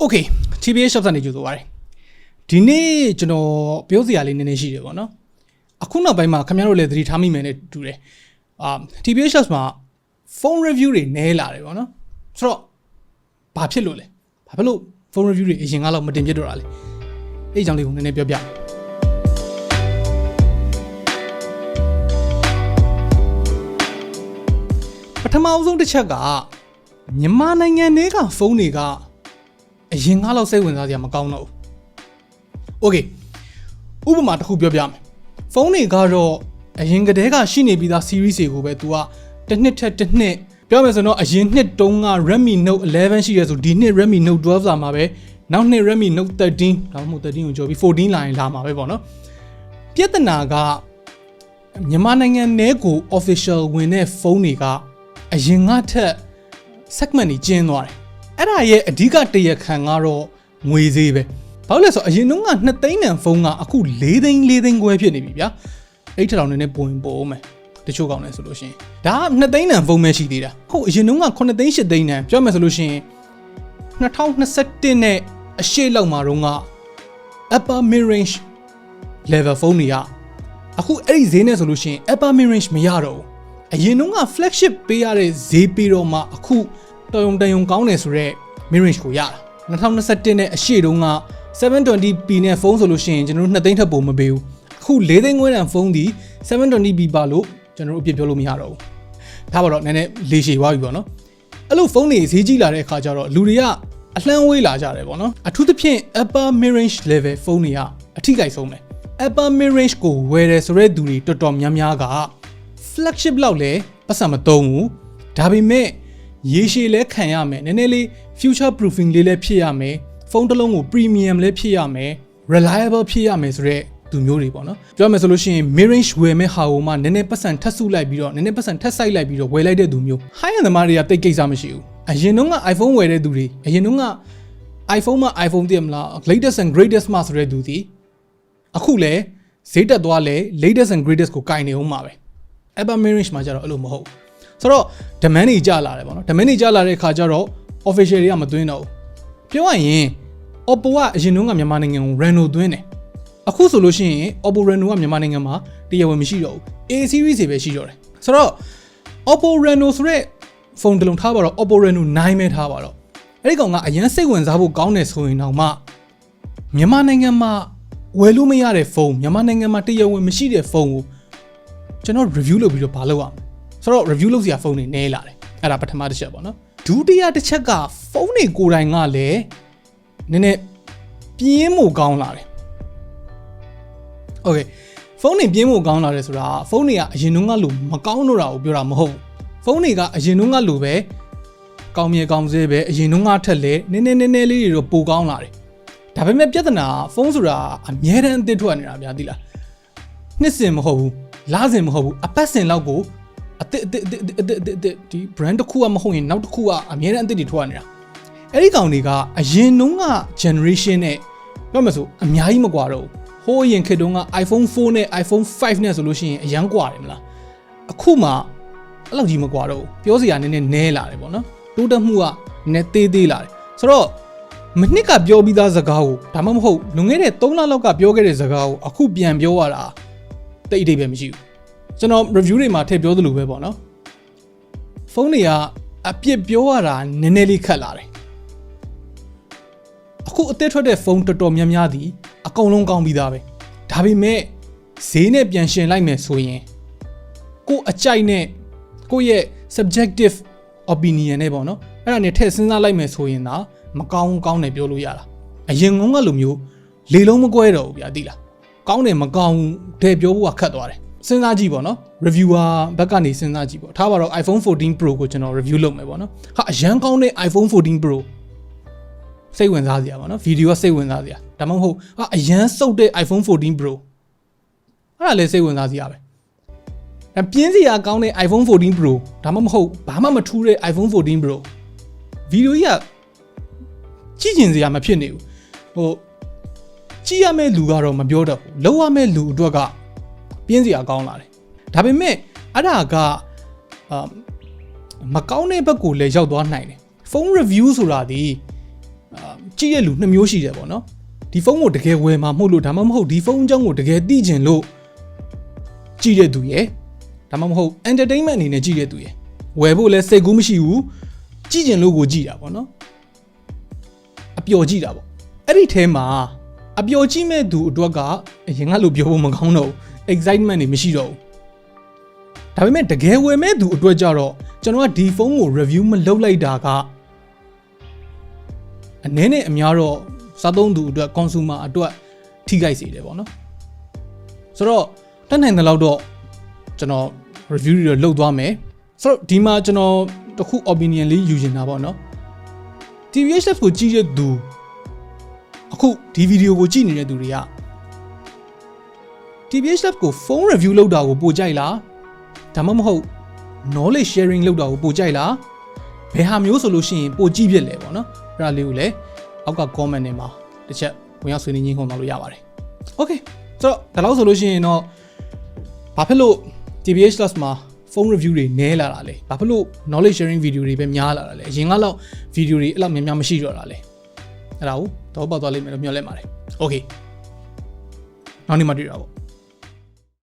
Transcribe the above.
Okay, TBH Labs နေကြိုဆိုပါရစေဒီနေ့ကျွန်တော်ပြောစရာလေးနည်းနည်းရှိတယ်ပေါ့နော်အခုနောက်ပိုင်းမှာခင်ဗျားတို့လည်းသတိထားမိမယ်နဲ့တူတယ်TBH Labs မှာ phone review တွေနည်းလာတယ်ပေါ့နော်ဆိုတော့ဘာဖြစ်လို့လဲဘာဖြစ်လို့ phone review တွေအရင်ကတော့မတင်ပြတော့တာလဲအဲ့အကြောင်းလေးကိုနည်းနည်းပြောပြပထမအဆုံးတစ်ချက်ကမြန်မာနိုင်ငံတွေကဖုန်းတွေကအရင်ကလောက်စိတ်ဝင်စားစရာမကောင်းတော့ဘူး။ Okay ဥပမာတစ်ခုပြောပြမယ်။ဖုန်းတွေကတော့အရင်ကတည်းကရှိနေပြီးသား series တွေကိုပဲ तू ကတစ်နှစ်ထက်တစ်နှစ်ပြောမယ်ဆိုတော့အရင်နှစ်တုန်းက Redmi Note 11ရှိရဲဆိုဒီနှစ် Redmi Note 12လာမှာပဲနောက်နှစ် Redmi Note 13ဒါမှမဟုတ်13ကိုကျော်ပြီး14လာရင်လာမှာပဲပေါ့နော်။ပြဿနာကမြန်မာနိုင်ငံနယ်ကို official ဝင်တဲ့ဖုန်းတွေကအရင်ကထက် segment ကြီးကျင်းသွားတယ်အဲ့ဒါရဲ့အဓိကတရခံကတော့ငွေဈေးပဲဘာလို့လဲဆိုတော့အရင်တုန်းက2သိန်းတန်ဖုန်းကအခု4သိန်းခွဲဖြစ်နေပြီဗျာအဲ့ထက်တောင်နည်းနည်းပိုမယ်တချို့ကောင်းတယ်ဆိုလို့ရှိရင်ဒါက2သိန်းတန်ဖုန်းပဲရှိသေးတာဟုတ်အရင်တုန်းက9သိန်း8သိန်းတန်ပြောမယ်ဆိုလို့ရှိရင်2021နဲ့အရှိလောက်မှာတော့က upper mid range level ဖုန်းတွေကအခုအဲ့ဒီဈေးနဲ့ဆိုလို့ရှိရင် upper mid range မရတော့ဘူးအရင်တုန်းက flagship ပေးရတဲ့ဈေးပြီးတော့မှအခုတယုံကောင်းတယ်ဆိုတော့ mid range ကိုရတာ2021နဲ့အရှိတုန်းက 720p နဲ့ဖုန်းဆိုလို့ရှိရင်ကျွန်တော်တို့2သိန်းထက်ပိုမပေးဘူးအခု4သိန်းခွဲတန်ဖုန်းဒီ 720p ပါလို့ကျွန်တော်တို့အပြစ်ပြောလို့မရတော့ဘူးဒါပါတော့နည်းနည်းလေးရှည်သွားပြီပေါ့နော်အဲ့လိုဖုန်းတွေဈေးကြီးလာတဲ့အခါကျတော့လူတွေကအလှမ်းဝေးလာကြတယ်ပေါ့နော်အထူးသဖြင့် upper mid range level ဖုန်းတွေကအထိကြိုက်ဆုံးပဲ upper mid range ကိုဝယ်တယ်ဆိုတဲ့သူတွေတော်တော်များများက flagship လောက်လဲပတ်စံမသုံးဘူးဒါပေမဲ့ရေရှည်လဲခံရမယ်နည်းနည်းလေး future proofing လေးလဲဖြစ်ရမယ်ဖုန်းတစ်လုံးကို premium လဲဖြစ်ရမယ် reliable ဖြစ်ရမယ်ဆိုတဲ့သူမျိုးတွေပေါ့နော်ပြောမယ်ဆိုလို့ရှိရင် mid range ဝယ်မဲ့ဟာကိုမှနည်းနည်းပတ်စံထပ်စုလိုက်ပြီးတော့နည်းနည်းပတ်စံထပ်ဆိုင်လိုက်ပြီးတော့ဝယ်လိုက်တဲ့သူမျိုး high end သမားတွေကတိတ်ကိစ္စမရှိဘူးအရင်တုန်းက iPhone ဝယ်တဲ့သူတွေအရင်တုန်းက iPhone မှာ iPhone တည်မလား latest and greatest မှာဆိုတဲ့သူတွေအခုလဲဈေးတက်သွားလဲ latest and greatest ကိုကင်နေအောင်မှာပဲupper mid range မှာကျတော့အဲ့လိုမဟုတ်ဆိုတော့ demand တွေကျလာတယ်ပေါ့နော် demand တွေကျလာတဲ့အခါကျတော့ official တွေကမသွင်းတော့ဘူးပြောရရင် Oppo ကအရင်တုန်းကမြန်မာနိုင်ငံကို Reno သွင်းတယ်အခုဆိုလို့ရှိရင် Oppo Reno ကမြန်မာနိုင်ငံမှာတရားဝင်မရှိတော့ဘူး A series တွေပဲရှိတော့တယ်ဆိုတော့ Oppo Reno ဆိုတဲ့ဖုန်းတစ်လုံးထားပါတော့ Oppo Reno 9ပဲထားပါတော့အဲ့ဒီကောင်ကအရင်စိတ်ဝင်စားဖို့ကောင်းတယ်ဆိုရင်တော့မှမြန်မာနိုင်ငံမှာဝယ်လို့မရတဲ့ဖုန်းမြန်မာနိုင်ငံမှာတရားဝင်မရှိတဲ့ဖုန်းကိုကျွန်တော် review လုပ်ပြီးတော့ဘာလုပ်ရမလဲဆိုတော့ review လုပ်စရာဖုန်းတွေနည်းလာတယ်အဲ့ဒါပထမတစ်ချက်ပေါ့နော်ဒုတိယတစ်ချက်ကဖုန်းတွေကိုယ်တိုင်ကလည်းနည်းနည်းပြင်းမို့ကောင်းလာတယ် Okay ဖုန်းတွေပြင်းမို့ကောင်းလာတယ်ဆိုတာဖုန်းတွေကအရင်တုန်းကလို့မကောင်းတော့တာကိုပြောတာမဟုတ်ဘူးဖုန်းတွေကအရင်တုန်းကလို့ပဲကောင်းမြဲကောင်းစေးပဲအရင်တုန်းကထက်လဲနည်းနည်းလေးတွေတော့ပိုကောင်းလာတယ်ဒါပေမဲ့ပြဿနာဖုန်းဆိုတာအများတန်းအသစ်ထွက်နေတာဗျာသိလားနှစ်စင်မဟုတ်ဘူးလားစင်မဟုတ်ဘူးအပတ်စင်လောက်ကိုအသစ်ဒီ brand တစ်ခုကမဟုတ်ရင်နောက်တစ်ခုကအများတန်းအသစ်တွေထွက်နေတာအဲ့ဒီကောင်တွေကအရင်တုန်းက generation နဲ့ပြောမှဆိုအများကြီးမကွာတော့ဟိုးရင်ခေတ်တုန်းက iPhone 4နဲ့ iPhone 5နဲ့ဆိုလို့ရှိရင်အရန်ကွာတယ်မလားအခုမှအဲ့လောက်ကြီးမကွာတော့ပြောစရာနည်းနည်းနဲလာတယ်ပေါ့နော်တိုးတက်မှုကနည်းသေးလာတယ်ဆိုတော့မနှစ်ကပြောပြီးသားစကားကိုဒါမှမဟုတ်လွန်ခဲ့တဲ့3လလောက်ကပြောခဲ့တဲ့စကားကိုအခုပြန်ပြောရတာတိတ်အတိတ်ပဲမရှိဘူးကျွန်တော် review တွေမှာထည့်ပြောသလိုပဲပေါ့နော်ဖုန်းတွေကအပြစ်ပြောရတာနည်းနည်းလေးခက်လာတယ်အခုအသက်ထွက်တဲ့ဖုန်းတော်တော်များများသည်အကုန်လုံးကောင်းပြီးသားပဲဒါပေမဲ့ဈေးနဲ့ပြန်ရှင်လိုက်မယ်ဆိုရင်ကိုယ်အကြိုက်နဲ့ကိုယ့်ရဲ့ subjective opinion နဲ့ပေါ့နော်အဲ့ဒါနဲ့ထည့်စဉ်းစားလိုက်မယ်ဆိုရင်တော့မကောင်းတယ်ပြောလို့ရတာအရင်ကလိုမျိုးလေလုံးမကွဲတော့ဘူးဗျာသိလားကောင်းတယ်မကောင်းတဲ့ပြောဖို့ကခက်သွားတယ်စဉ်းစားကြည့်ပေါ့နော် reviewer ဘက်ကနေစဉ်းစားကြည့်ပေါ့ထားပါတော့ iPhone 14 Pro ကိုကျွန်တော် review လုပ်မယ်ပေါ့နော်ဟာအရန်ကောင်းတဲ့ iPhone 14 Pro စိတ်ဝင်စားစရာပေါ့နော်ဗီဒီယိုကစိတ်ဝင်စားစရာဒါမှမဟုတ်ဟာအရန်စုပ်တဲ့ iPhone 14 Pro အဲ့ဒါလည်းစိတ်ဝင်စားစရာပဲပြင်းစရာကောင်းတဲ့ iPhone 14 Pro ဒါမှမဟုတ်ဘာမှမထူးတဲ့ iPhone 14 Pro ဗီဒီယိုကြီးကကြည့်ကျင်စရာမဖြစ်နေဘူးဟိုကြည့်ရမယ့်လူကတော့မပြောတတ်ဘူးလောက်ရမယ့်လူအတွက်ကပြင်းစရာကောင်းလာတယ်ဒါပေမဲ့အဲ့ဒါကမကောင်းတဲ့ဘက်ကိုလည်းရောက်သွားနိုင်တယ်ဖုန်း review ဆိုတာဒီ ကြည့်ရလူ2မျိုးရှိတယ်ပေါ့နော်ဒီဖုန်းကိုတကယ်ဝယ်မှာမဟုတ်လို့ဒါမှမဟုတ်ဒီဖုန်းအကြောင်းကိုတကယ်သိချင်လို့ကြည့်ရသူရယ်ဒါမှမဟုတ် entertainment အနေနဲ့ကြည့်ရသူရယ်ဝယ်ဖို့လဲစိတ်ကူးမရှိဘူးကြည့်ချင်လို့ကိုကြည့်တာပေါ့နော်အပျော်ကြည့်တာပေါ့အဲ့ဒီထဲမှာအပျော်ကြည့်မဲ့သူအတွက်ကအရင်ကလို့ပြောဖို့မကောင်းတော့ဘူး excitement တွေမရှိတော့ဘူးဒါပေမဲ့တကယ်ဝယ်မဲ့သူအတွက်ကြတော့ကျွန်တော်ကဒီဖုန်းကို review မလုပ်လိုက်တာကအနည်းနဲ့အများတော့စားသုံးသူအတွက် consumer အတွက်ထိခိုက်စေတယ်ပေါ့နော်ဆိုတော့တတ်နိုင်တဲ့လောက်တော့ကျွန်တော် review တွေလုပ်သွားမယ်ဆိုတော့ဒီမှာကျွန်တော်တခု opinion လေးယူချင်တာပေါ့နော် TBH Labs ကိုကြည့်ရသူအခုဒီဗီဒီယိုကိုကြည့်နေတဲ့သူတွေက TBH Labs ကိုဖုန်း review လုပ်တာကိုပိုကြိုက်လားဒါမှမဟုတ် knowledge sharing လုပ်တာကိုပိုကြိုက်လားဘယ်ဟာမျိုးဆိုလို့ရှိရင်ပိုကြည့်ဖြစ်လဲပေါ့နော်အဲ့ဒါလေးကိုလည်းအောက်က comment ထဲမှာတစ်ချက်ဝင်ရောက်ဆွေးနွေးညှိနှိုင်းသွားလို့ရပါတယ် okay ဆိုတော့ဒါလို့ဆိုလို့ရှိရင်တော့ဘာဖြစ်လို့ TBH Labs မှာ phone review တွေနည်းလာတာလဲဘာဖြစ်လို့ knowledge sharing video တွေပဲများလာတာလဲအရင်ကတော့ video တွေအဲ့လောက်များများမရှိတော့တာလဲအဲ့ဒါကိုတော့ပေါက်သွားလိမ့်မယ်လို့မျှော်လင့်ပါတယ် okay နောက်နေ့မှတွေ့တာပေါ့